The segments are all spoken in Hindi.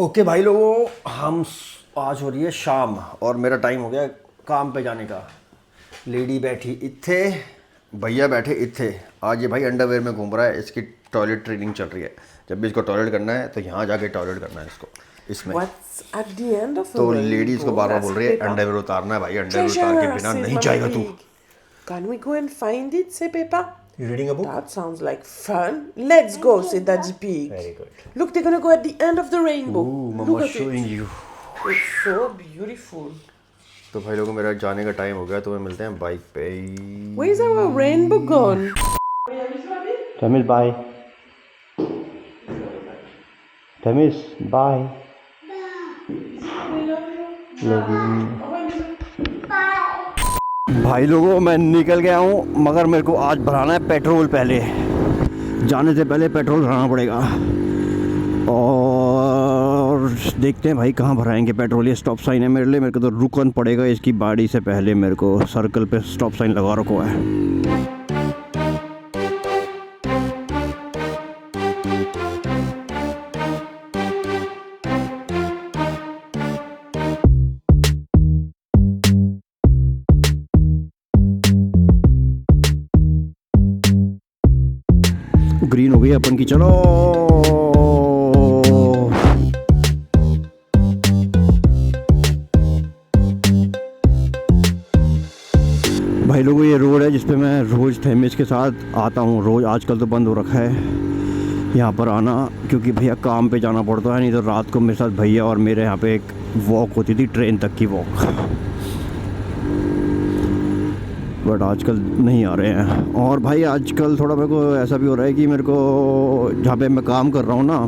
ओके भाई लोगों, आज हो रही है शाम और मेरा टाइम हो गया काम पे जाने का। लेडी बैठी इत्थे, भैया बैठे इत्थे। आज ये भाई अंडरवेयर में घूम रहा है, इसकी टॉयलेट ट्रेनिंग चल रही है। जब भी इसको टॉयलेट करना है तो यहाँ जाके टॉयलेट करना है इसको इसमें। What's at the end of a तो लेडी इसको rainbow? बार बार That's बोल रही है Peppa. अंडरवेयर उतारना है भाई, अंडरवेयर उतार के Treasure, बिना said नहीं Mama जाएगा तू। Pig. Can we go and find it, say Peppa? You reading a book? That sounds like fun. Let's go, said Daddy Pig. Very good. Look, they're gonna go at the end of the rainbow. Ooh, Look mama at showing it. you. It's so beautiful. तो भाई लोगों, मेरा जाने का टाइम हो गया, तो मैं मिलते हैं बाइक पे। Where's our rainbow gone? Tamis, bye. Tamis, bye. भाई लोगों, मैं निकल गया हूँ, मगर मेरे को आज भराना है पेट्रोल। पहले जाने से पहले पेट्रोल भराना पड़ेगा और देखते हैं भाई कहाँ भराएंगे पेट्रोल। ये स्टॉप साइन है मेरे लिए, मेरे को तो रुकना पड़ेगा इसकी बाड़ी से पहले। मेरे को सर्कल पे स्टॉप साइन लगा रखा है। ग्रीन हो गई अपन की, चलो। भाई लोगों, ये रोड है जिसपे मैं रोज़ थेमिस के साथ आता हूँ रोज़। आजकल तो बंद हो रखा है यहाँ पर आना, क्योंकि भैया काम पे जाना पड़ता है। नहीं तो रात को मेरे साथ भैया और मेरे यहाँ पे एक वॉक होती थी, ट्रेन तक की वॉक। बट आजकल नहीं आ रहे हैं। और भाई आजकल थोड़ा मेरे को ऐसा भी हो रहा है कि मेरे को जहाँ पे मैं काम कर रहा हूँ ना,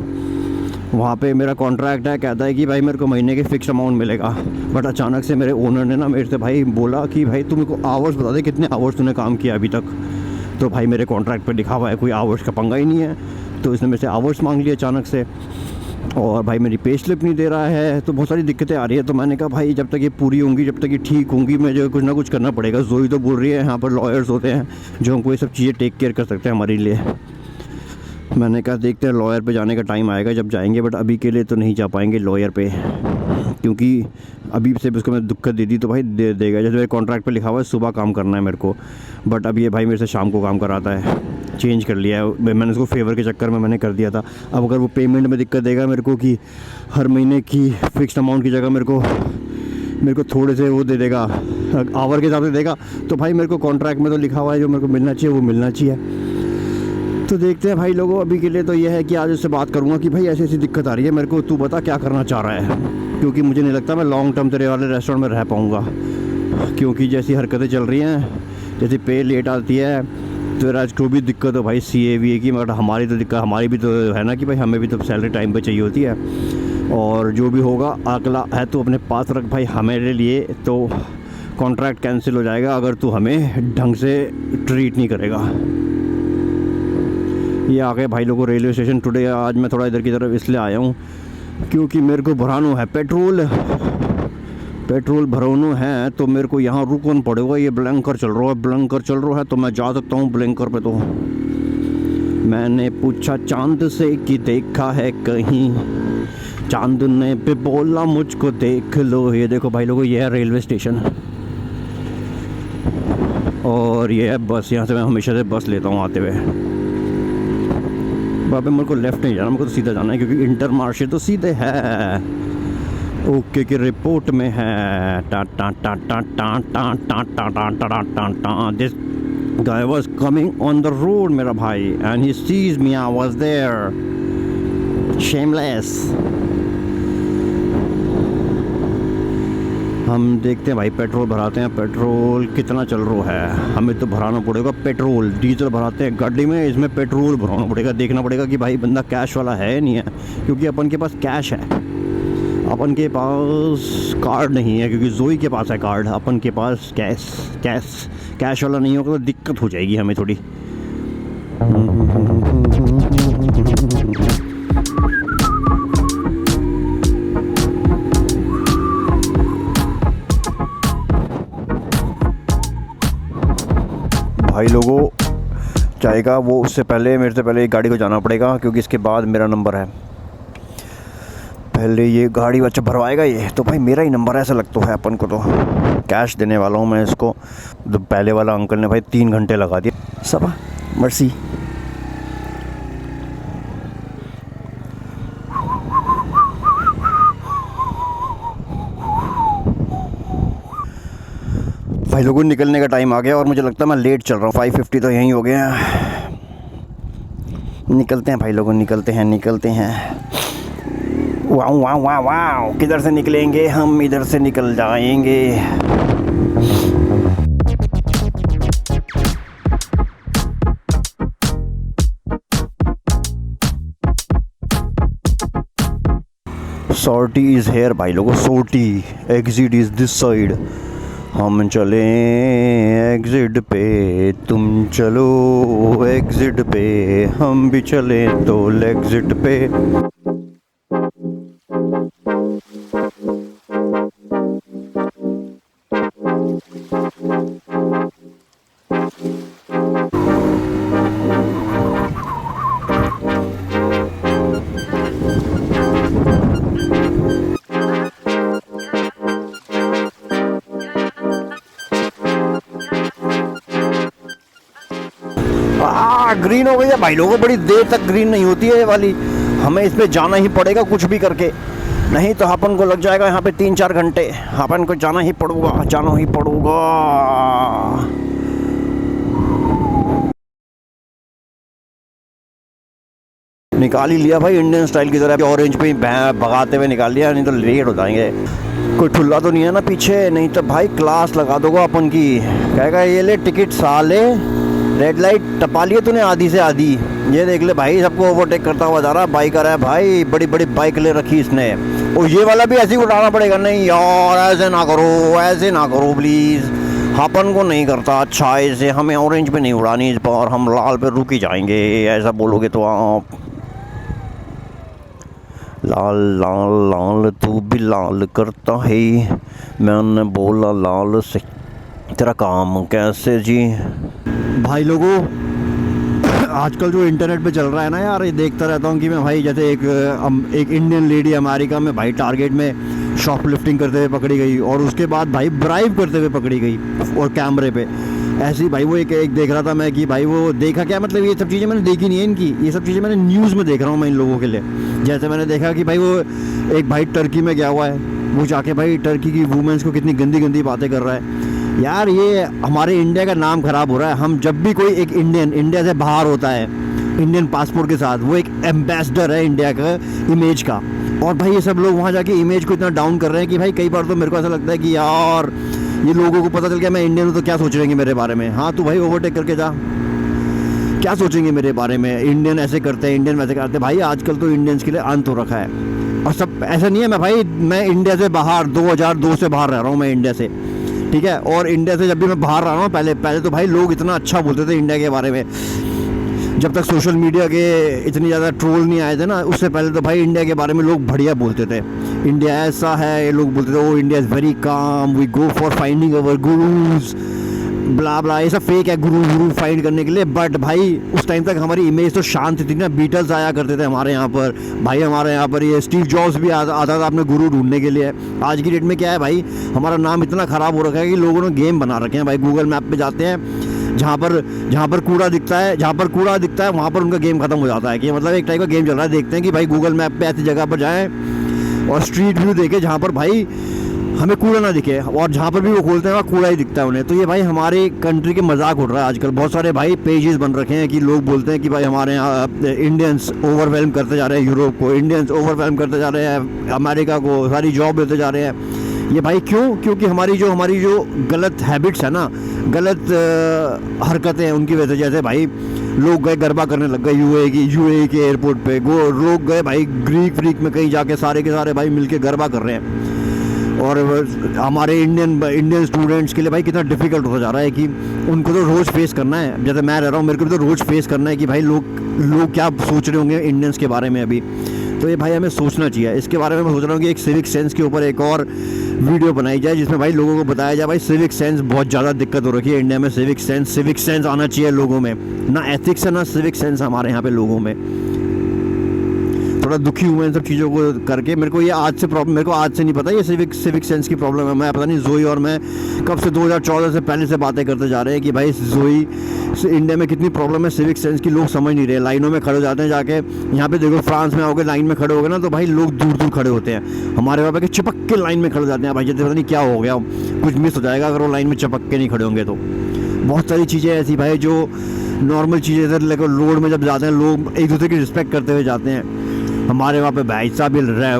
वहाँ पे मेरा कॉन्ट्रैक्ट है, कहता है कि भाई मेरे को महीने के फ़िक्स अमाउंट मिलेगा। बट अचानक से मेरे ओनर ने ना मेरे से भाई बोला कि भाई तू मेरे को आवर्स बता दे, कितने आवर्स तूने काम किया अभी तक। तो भाई मेरे कॉन्ट्रैक्ट पे लिखा हुआ है, कोई आवर्स का पंगा ही नहीं है। तो इसने मेरे से आवर्स मांग लिए अचानक से, और भाई मेरी पे स्लिप नहीं दे रहा है। तो बहुत सारी दिक्कतें आ रही है। तो मैंने कहा भाई जब तक ये पूरी होंगी, जब तक ये ठीक होंगी, मुझे कुछ ना कुछ करना पड़ेगा। जोई तो बोल रही है यहाँ पर लॉयर्स होते हैं जो हमको ये सब चीज़ें टेक केयर कर सकते हैं हमारे लिए। मैंने कहा देखते हैं, लॉयर पे जाने का टाइम आएगा जब जाएंगे। बट अभी के लिए तो नहीं जा पाएंगे लॉयर पे, क्योंकि अभी से उसको मैं दिक्कत दे दी तो भाई दे देगा। जैसे मेरे कॉन्ट्रैक्ट पे लिखा हुआ है सुबह काम करना है मेरे को, बट अब ये भाई मेरे से शाम को काम कराता है। चेंज कर लिया है मैंने उसको, फेवर के चक्कर में मैंने कर दिया था। अब अगर वो पेमेंट में दिक्कत देगा मेरे को कि हर महीने की फ़िक्स्ड अमाउंट की जगह मेरे को थोड़े से वो दे देगा, आवर के हिसाब से देगा, तो भाई मेरे को कॉन्ट्रैक्ट में तो लिखा हुआ है जो मेरे को मिलना चाहिए वो मिलना चाहिए। तो देखते हैं भाई लोगों। अभी के लिए तो ये है कि आज उससे बात करूँगा कि भाई ऐसी ऐसी दिक्कत आ रही है मेरे को, तू बता क्या करना चाह रहा है। क्योंकि मुझे नहीं लगता मैं लॉन्ग टर्म तेरे वाले रेस्टोरेंट में रह पाऊँगा, क्योंकि जैसी हरकतें चल रही हैं, जैसे पे लेट आती है, तो आज को भी दिक्कत हो भाई CAVA की। मगर हमारी तो दिक्कत, हमारी भी तो है ना कि भाई हमें भी तो सैलरी टाइम पे चाहिए होती है। और जो भी होगा अगला है तो अपने पास रख भाई हमारे लिए। तो कॉन्ट्रैक्ट कैंसिल हो जाएगा अगर तू हमें ढंग से ट्रीट नहीं करेगा। ये आ गए भाई लोगों रेलवे स्टेशन टुडे। आज मैं थोड़ा इधर की तरफ इसलिए आया हूँ क्योंकि मेरे को भराना है पेट्रोल भराना है। तो मेरे को यहाँ रुकना पड़ेगा। ये ब्लैंकर चल रहा है तो मैं जा सकता हूँ ब्लैंकर पे। तो मैंने पूछा चांद से कि देखा है कहीं, चांद ने पे बोला मुझको देख लो। ये देखो भाई लोगों, ये है रेलवे स्टेशन और ये है बस। यहाँ से मैं हमेशा से बस लेता हूँ आते हुए। बाबे मेरे को लेफ़्ट नहीं जाना, मेरे को तो सीधा जाना है, क्योंकि इंटरमार्शे तो सीधे है। ओके की रिपोर्ट में है टा टा टा टा टा टा टा टा टा टा टा टा। This guy was coming on the road मेरा भाई, and he sees me, I was there, shameless। हम देखते हैं भाई, पेट्रोल भराते हैं। पेट्रोल कितना चल रहा है, हमें तो भराना पड़ेगा पेट्रोल। डीजल भराते हैं गाड़ी में, इसमें पेट्रोल भराना पड़ेगा। देखना पड़ेगा कि भाई बंदा कैश वाला है नहीं है, क्योंकि अपन के पास कैश है, अपन के पास कार्ड नहीं है। क्योंकि जोई के पास है कार्ड, अपन के पास कैश वाला नहीं होगा तो दिक्कत हो जाएगी हमें थोड़ी। भाई लोगों जाएगा वो, उससे पहले मेरे से पहले एक गाड़ी को जाना पड़ेगा, क्योंकि इसके बाद मेरा नंबर है। पहले ये गाड़ी बच्चा भरवाएगा ये तो भाई मेरा ही नंबर ऐसा लगता है अपन को। तो कैश देने वाला हूँ मैं इसको। तो पहले वाला अंकल ने भाई 3 घंटे लगा दिए। सब मर्सी। भाई लोगों निकलने का टाइम आ गया और मुझे लगता है मैं लेट चल रहा हूँ। 5:50 तो यहीं हो गया। निकलते हैं भाई लोगों, निकलते हैं। वाह वाह वाह वाह, किधर से निकलेंगे हम? इधर से निकल जाएंगे। सॉर्टी इज़ हेयर भाई लोगों, सोटी। Exit is this side. हम चले एग्जिट पे, तुम चलो एग्जिट पे, हम भी चले तो एग्जिट पे। ग्रीन हो गई है भाई लोगों, बड़ी देर तक ग्रीन नहीं होती है ये वाली। हमें इस पे जाना ही पड़ेगा कुछ भी करके, नहीं तो अपन को लग जाएगा यहाँ पे 3-4 घंटे। अपन को जाना ही पड़ेगा, जाना ही पड़ेगा। निकाल ही लिया भाई इंडियन स्टाइल की तरह, ऑरेंज पे भगाते हुए निकाल लिया, नहीं तो लेट हो जाएंगे। कोई ठुल्ला तो नहीं है ना पीछे? नहीं तो भाई क्लास लगा दोगा अपन की। कहेगा ये ले टिकट साले, रेड लाइट टपा लिए तूने आधी से आधी। ये देख ले भाई, सबको ओवरटेक करता हुआ जा रहा। बाइकर है भाई, बड़ी बड़ी बाइक ले रखी इसने। और ये वाला भी ऐसे ही उठाना पड़ेगा। नहीं यार ऐसे ना करो, ऐसे ना करो प्लीज़। अपन को नहीं करता अच्छा ऐसे। हमें ऑरेंज पे नहीं उड़ानी इस बार, हम लाल पे रुक ही जाएंगे। ऐसा बोलोगे तो आप लाल लाल लाल तू भी लाल करता है। मैंने बोला लाल से तेरा काम कैसे जी। भाई लोगों आजकल जो इंटरनेट पे चल रहा है ना यार, ये देखता रहता हूँ कि मैं भाई जैसे एक इंडियन लेडी अमेरिका में भाई टारगेट में शॉपलिफ्टिंग करते हुए पकड़ी गई और उसके बाद भाई ब्राइब करते हुए पकड़ी गई और कैमरे पे। ऐसी भाई वो एक देख रहा था मैं कि भाई वो देखा क्या, मतलब ये सब चीज़ें मैंने देखी नहीं है इनकी, ये सब चीज़ें मैंने न्यूज़ में देख रहा हूँ मैं इन लोगों के लिए। जैसे मैंने देखा कि भाई वो एक भाई टर्की में गया हुआ है, वो जाके भाई टर्की की वुमेंस को कितनी गंदी गंदी बातें कर रहा है। यार ये हमारे इंडिया का नाम ख़राब हो रहा है। हम जब भी कोई एक इंडियन इंडिया से बाहर होता है इंडियन पासपोर्ट के साथ, वो एक एम्बेसडर है इंडिया का इमेज का। और भाई ये सब लोग वहाँ जाके इमेज को इतना डाउन कर रहे हैं कि भाई कई बार तो मेरे को ऐसा लगता है कि यार ये लोगों को पता चल गया मैं इंडियन हूँ तो क्या सोच रहेंगे मेरे बारे में। हाँ तू भाई ओवरटेक करके जा, क्या सोचेंगे मेरे बारे में? इंडियन ऐसे करते हैं, इंडियन वैसे करते हैं। भाई आजकल तो इंडियंस के लिए अंत हो रखा है। और सब ऐसा नहीं है मैं इंडिया से बाहर 2002 से बाहर रह रहा हूँ मैं इंडिया से, ठीक है। और इंडिया से जब भी मैं बाहर रहा हूँ पहले तो भाई लोग इतना अच्छा बोलते थे इंडिया के बारे में। जब तक सोशल मीडिया के इतनी ज़्यादा ट्रोल नहीं आए थे ना, उससे पहले तो भाई इंडिया के बारे में लोग बढ़िया बोलते थे। इंडिया ऐसा है, ये लोग बोलते थे ओ India is very calm, we go for finding our gurus, blah blah. ये सब फेक है गुरु फाइंड करने के लिए। बट भाई उस टाइम तक हमारी इमेज तो शांत थी ना। बीटल्स आया करते थे हमारे यहाँ पर भाई, हमारे यहाँ पर ये स्टीव जॉब्स भी आता था अपने गुरु ढूंढने के लिए। आज की डेट में क्या है भाई, हमारा नाम इतना ख़राब हो रखा है कि लोगों ने गेम बना रखे हैं भाई। गूगल मैप पे जाते हैं, जहाँ पर कूड़ा दिखता है वहाँ पर उनका गेम खत्म हो जाता है। कि मतलब एक टाइप का गेम चल रहा है। देखते हैं कि भाई गूगल मैप पे ऐसी जगह पर जाएं और स्ट्रीट व्यू देखें जहाँ पर भाई हमें कूड़ा ना दिखे, और जहाँ पर भी वो खोलते हैं वहाँ कूड़ा ही दिखता है उन्हें। तो ये भाई हमारे कंट्री के मजाक उड़ रहा है आजकल। बहुत सारे भाई पेजेस बन रखे हैं कि लोग बोलते हैं कि भाई हमारे यहाँ इंडियंस ओवरवेलम करते जा रहे हैं यूरोप को, इंडियंस ओवरवेलम करते जा रहे हैं अमेरिका को, सारी जॉब लेते जा रहे हैं। ये भाई क्यों? क्योंकि हमारी जो गलत हैबिट्स है ना, गलत हरकतें हैं उनकी वजह से। जैसे भाई लोग गए गरबा करने लग गए यूएई के एयरपोर्ट पे, लोग गए भाई ग्रीक फ्रीक में कहीं जाके सारे के सारे भाई मिलके गरबा कर रहे हैं। और हमारे इंडियन स्टूडेंट्स के लिए भाई कितना डिफ़िकल्ट होता जा रहा है कि उनको तो रोज़ फेस करना है। जैसे मैं रह रहा हूँ, मेरे को भी तो रोज़ फेस करना है कि भाई लोग क्या सोच रहे होंगे इंडियंस के बारे में अभी। तो ये भाई हमें सोचना चाहिए इसके बारे में। मैं सोच रहा हूँ कि एक सिविक सेंस के ऊपर एक और वीडियो बनाई जाए जिसमें भाई लोगों को बताया जाए भाई सिविक सेंस बहुत ज़्यादा दिक्कत हो रखी है इंडिया में। सिविक सेंस आना चाहिए लोगों में, ना एथिक्स है ना सिविक सेंस हमारे यहाँ पे लोगों में। थोड़ा दुखी हूँ मैं इन सब चीज़ों को करके। मेरे को आज से नहीं पता, ये सिविक सेंस की प्रॉब्लम है। मैं पता नहीं जोई और मैं कब से 2014 से पहले से बातें करते जा रहे हैं कि भाई जोई से इंडिया में कितनी प्रॉब्लम है सिविक सेंस की, लोग समझ नहीं रहे। लाइनों में खड़े हो जाते हैं जाके, यहाँ पे देखो फ्रांस में आओगे लाइन में खड़े हो गए ना तो भाई लोग दूर दूर खड़े होते हैं। हमारे वहाँ पे चिपक के लाइन में खड़े हो जाते हैं भाई, जैसे पता नहीं क्या हो गया, कुछ मिस हो जाएगा अगर वो लाइन में चिपक के नहीं खड़े होंगे तो। बहुत सारी चीज़ें ऐसी भाई जो नॉर्मल चीज़ें इधर लेकर रोड में जब जाते हैं लोग एक दूसरे की रिस्पेक्ट करते हुए जाते हैं। हमारे वहाँ पे भाई साहब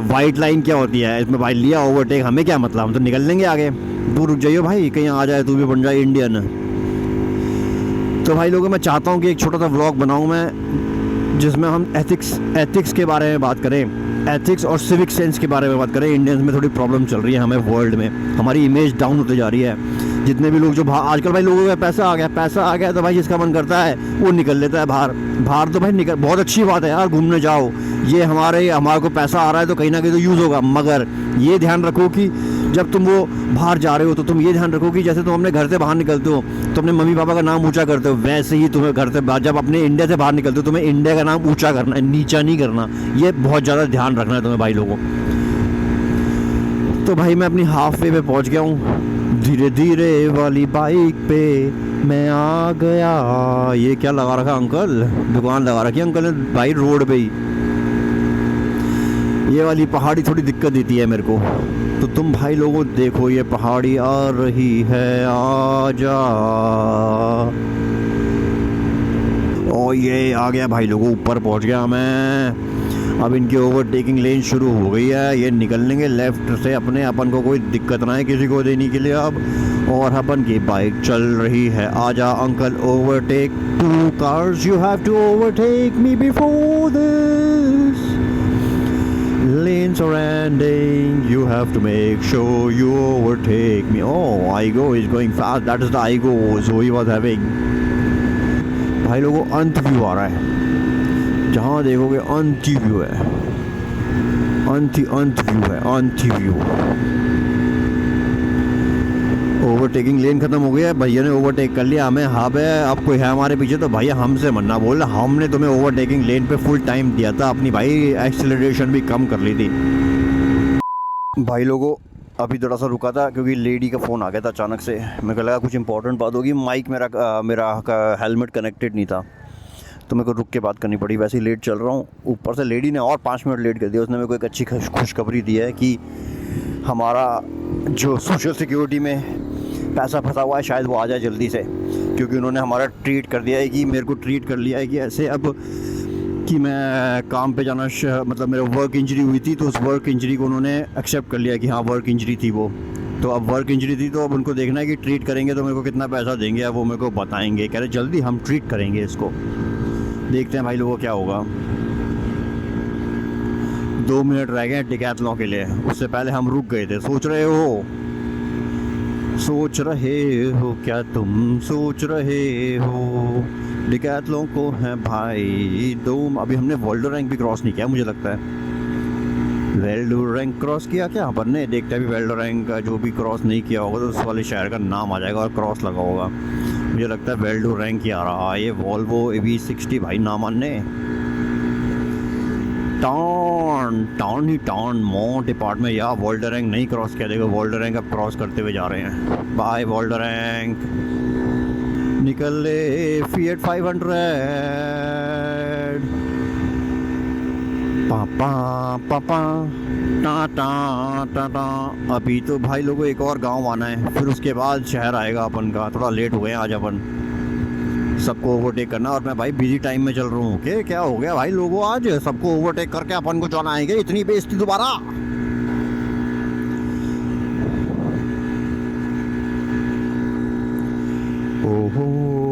वाइट लाइन क्या होती है, इसमें भाई लिया ओवरटेक, हमें क्या मतलब, हम तो निकल लेंगे आगे। तू रुक जाइयो भाई, कहीं आ जाए तू भी बन जाए इंडियन। तो भाई लोगों मैं चाहता हूँ कि एक छोटा सा व्लॉग बनाऊँ मैं, जिसमें हम एथिक्स के बारे में बात करें, एथिक्स और सिविक सेंस के बारे में बात करें। इंडियंस में थोड़ी प्रॉब्लम चल रही है हमें वर्ल्ड में, हमारी इमेज डाउन होते जा रही है। जितने भी लोग जो आजकल भाई लोगों का पैसा आ गया तो भाई जिसका मन करता है वो निकल लेता है बाहर तो भाई निकल, बहुत अच्छी बात है यार, घूमने जाओ, ये हमारे को पैसा आ रहा है तो कहीं ना कहीं तो यूज़ होगा। मगर ये ध्यान रखो कि जब तुम वो बाहर जा रहे हो तो तुम ये ध्यान रखो कि जैसे तुम अपने घर से बाहर निकलते हो तो अपने मम्मी पापा का नाम ऊंचा करते हो, वैसे ही तुम्हें घर से जब अपने इंडिया से बाहर निकलते हो तुम्हें इंडिया का नाम ऊंचा करना है, नीचा नहीं करना। ये बहुत ज़्यादा ध्यान रखना है तुम्हें भाई लोगों। तो भाई मैं अपनी हाफ वे पे पहुंच गया हूँ, धीरे धीरे वाली बाइक पे मैं आ गया। ये क्या लगा रखा अंकल, दुकान लगा रखी अंकल ने भाई रोड पे ही। ये वाली पहाड़ी थोड़ी दिक्कत देती है मेरे को, तो तुम भाई लोगों देखो ये पहाड़ी आ रही है, आ जा। और ये आ गया भाई लोगों, ऊपर पहुंच गया मैं। अब इनकी ओवरटेकिंग लेन शुरू हो गई है, ये निकल लेंगे लेफ्ट से अपने, अपन को कोई दिक्कत ना है किसी को देने के लिए अब। और अपन की बाइक चल रही है, आजा uncle overtake 2 cars, you have to overtake me before this lanes are ending, you have to make sure you overtake me. Oh, Aigo is going fast, that is the Aigo Zoe was having. भाई लोगों अंत व्यू आ रहा है, जहाँ देखोगे अंत ही व्यू है, अंत व्यू। ओवरटेकिंग लेन खत्म हो गया है, भैया ने ओवरटेक कर लिया हमें। हाँ भाई अब कोई है हमारे पीछे तो भैया हमसे मन्ना बोल, हमने तुम्हें ओवरटेकिंग लेन पे फुल टाइम दिया था, अपनी भाई एक्सेलरेशन भी कम कर ली थी। भाई लोगों अभी थोड़ा सा रुका था क्योंकि लेडी का फ़ोन आ गया था अचानक से, मेरे को लगा कुछ इंपॉर्टेंट बात होगी। माइक मेरा हेलमेट कनेक्टेड नहीं था तो मेरे को रुक के बात करनी पड़ी। वैसे ही लेट चल रहा हूँ, ऊपर से लेडी ने और 5 मिनट लेट कर दिया। उसने मेरे को एक अच्छी खुशखबरी दी है कि हमारा जो सोशल सिक्योरिटी में पैसा फंसा हुआ है शायद वो आ जाए जल्दी से, क्योंकि उन्होंने हमारा ट्रीट कर दिया है कि मेरे को ट्रीट कर लिया है कि ऐसे अब कि मैं काम पे जाना मतलब मेरा वर्क इंजरी हुई थी तो उस वर्क इंजरी को उन्होंने एक्सेप्ट कर लिया कि हाँ वर्क इंजरी थी वो। तो अब वर्क इंजरी थी तो अब उनको देखना है कि ट्रीट करेंगे तो मेरे को कितना पैसा देंगे, अब वो मेरे को बताएंगे। कह रहे जल्दी हम ट्रीट करेंगे इसको, देखते हैं भाई लोगों क्या होगा। 2 मिनट रह गए डिकैथलॉन के लिए, उससे पहले हम रुक गए थे। सोच रहे हो क्या तुम सोच रहे हो, डिकैथलॉन को है भाई 2। अभी हमने वर्ल्ड रैंक भी क्रॉस नहीं किया मुझे लगता है। वेल्डो रैंक क्रॉस किया क्या अपन ने, देखते हैं अभी वेल्डो रैंक का जो भी क्रॉस नहीं किया होगा तो उस वाले शहर का नाम आ जाएगा और क्रॉस लगा होगा। मुझे लगता है वेल्डो रैंक ही आ रहा है। ये वॉल्वो EV60 भाई नाम आने टाउन माउंट डिपार्टमेंट या वर्ल्ड रैंक नहीं क्रॉस किया। देखो वर्ल्ड रैंक अब क्रॉस करते हुए जा रहे हैं। बाय वर्ल्ड रैंक, निकल ले Fiat 500 पापा टा। अभी तो भाई लोगों एक और गांव आना है, फिर उसके बाद शहर आएगा अपन का। थोड़ा लेट हो गए आज अपन, सबको ओवरटेक करना और मैं भाई बिजी टाइम में चल रहा हूँ। क्या हो गया भाई लोगों, आज सबको ओवरटेक करके अपन को जाना आएंगे, इतनी बेइज्जती दोबारा। ओहो